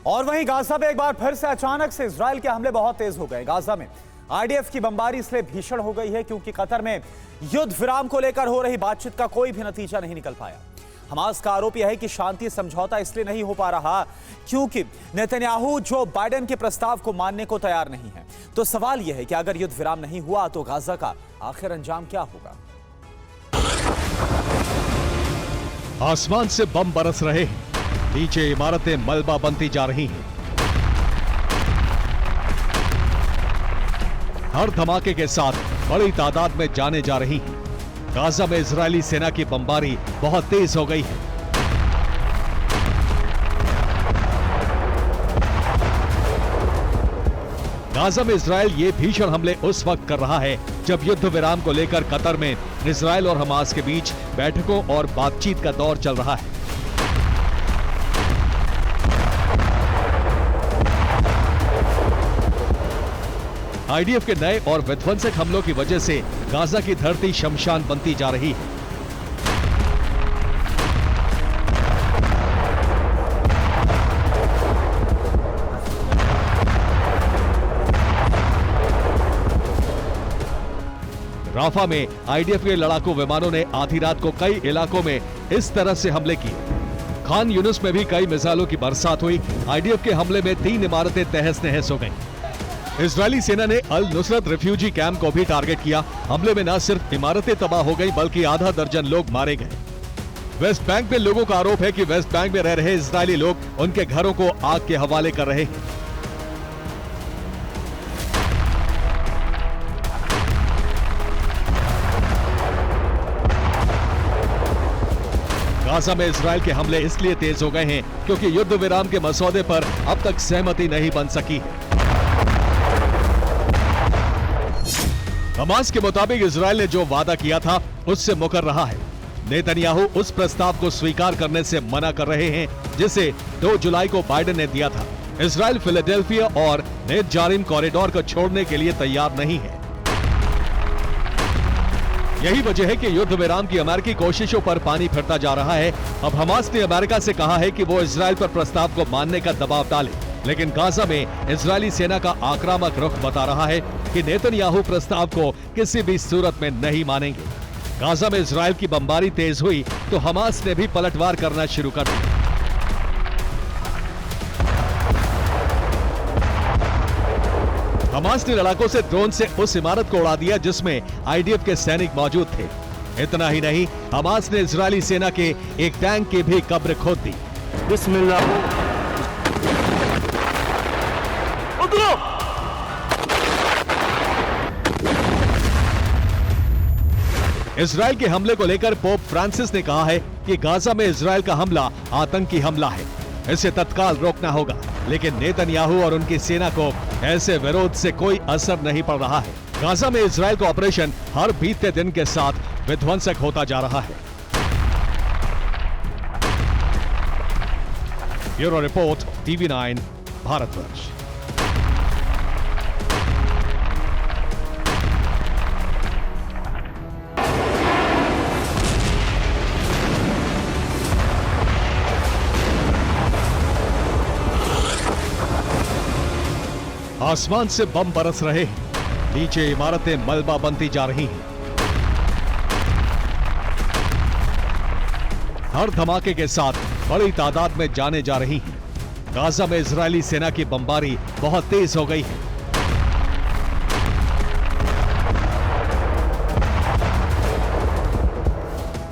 और वहीं गाजा में एक बार फिर से अचानक से इजराइल के हमले बहुत तेज हो गए। गाजा में आईडीएफ की बमबारी इसलिए भीषण हो गई है क्योंकि कतर में युद्ध विराम को लेकर हो रही बातचीत का कोई भी नतीजा नहीं निकल पाया। हमास का आरोप यह है कि शांति समझौता इसलिए नहीं हो पा रहा क्योंकि नेतन्याहू जो बाइडेन के प्रस्ताव को मानने को तैयार नहीं है। तो सवाल यह है कि अगर युद्ध विराम नहीं हुआ तो गाजा का आखिर अंजाम क्या होगा। आसमान से बम बरस रहे हैं, नीचे इमारतें मलबा बनती जा रही हैं। हर धमाके के साथ बड़ी तादाद में जाने जा रही हैं। गाजा में इजरायली सेना की बमबारी बहुत तेज हो गई है। गाजा में इजरायल ये भीषण हमले उस वक्त कर रहा है जब युद्ध विराम को लेकर कतर में इजरायल और हमास के बीच बैठकों और बातचीत का दौर चल रहा है। आईडीएफ के नए और विध्वंसक हमलों की वजह से गाजा की धरती शमशान बनती जा रही है। राफा में आईडीएफ के लड़ाकू विमानों ने आधी रात को कई इलाकों में इस तरह से हमले किए। खान यूनुस में भी कई मिसाइलों की बरसात हुई। आईडीएफ के हमले में 3 इमारतें तहस नहस हो गईं। इजरायली सेना ने अल नुसरत रिफ्यूजी कैंप को भी टारगेट किया। हमले में न सिर्फ इमारतें तबाह हो गई बल्कि आधा दर्जन लोग मारे गए। वेस्ट बैंक में लोगों का आरोप है कि वेस्ट बैंक में रह रहे इजरायली लोग उनके घरों को आग के हवाले कर रहे हैं। गाजा में इजरायल के हमले इसलिए तेज हो गए हैं क्योंकि युद्ध विराम के मसौदे पर अब तक सहमति नहीं बन सकी। हमास के मुताबिक इजरायल ने जो वादा किया था उससे मुकर रहा है। नेतन्याहू उस प्रस्ताव को स्वीकार करने से मना कर रहे हैं जिसे 2 जुलाई को बाइडेन ने दिया था। इजरायल फिलाडेल्फिया और नेतजारिम कॉरिडोर को छोड़ने के लिए तैयार नहीं है। यही वजह है कि युद्ध विराम की अमेरिकी कोशिशों पर पानी फिरता जा रहा है। अब हमास ने अमेरिका से कहा है कि वो इजरायल पर प्रस्ताव को मानने का दबाव डाले, लेकिन गाजा में इजरायली सेना का आक्रामक रुख बता रहा है कि नेतन्याहू प्रस्ताव को किसी भी सूरत में नहीं मानेंगे। गाजा में इजरायल की बमबारी तेज हुई तो हमास ने भी पलटवार करना शुरू कर दिया। हमास ने लड़ाकों से ड्रोन से उस इमारत को उड़ा दिया जिसमें आईडीएफ के सैनिक मौजूद थे। इतना ही नहीं, हमास ने इजरायली सेना के एक टैंक की भी कब्र खोद दी। बिस्मिल्लाह। इजरायल के हमले को लेकर पोप फ्रांसिस ने कहा है कि गाजा में इजरायल का हमला आतंकी हमला है, इसे तत्काल रोकना होगा। लेकिन नेतन्याहू और उनकी सेना को ऐसे विरोध से कोई असर नहीं पड़ रहा है। गाजा में इजरायल का ऑपरेशन हर बीतते दिन के साथ विध्वंसक होता जा रहा है। Bureau report, TV9 Bharatvarsh. आसमान से बम बरस रहे हैं, नीचे इमारतें मलबा बनती जा रही हैं। हर धमाके के साथ बड़ी तादाद में जाने जा रही हैं। गाजा में इजरायली सेना की बमबारी बहुत तेज हो गई है।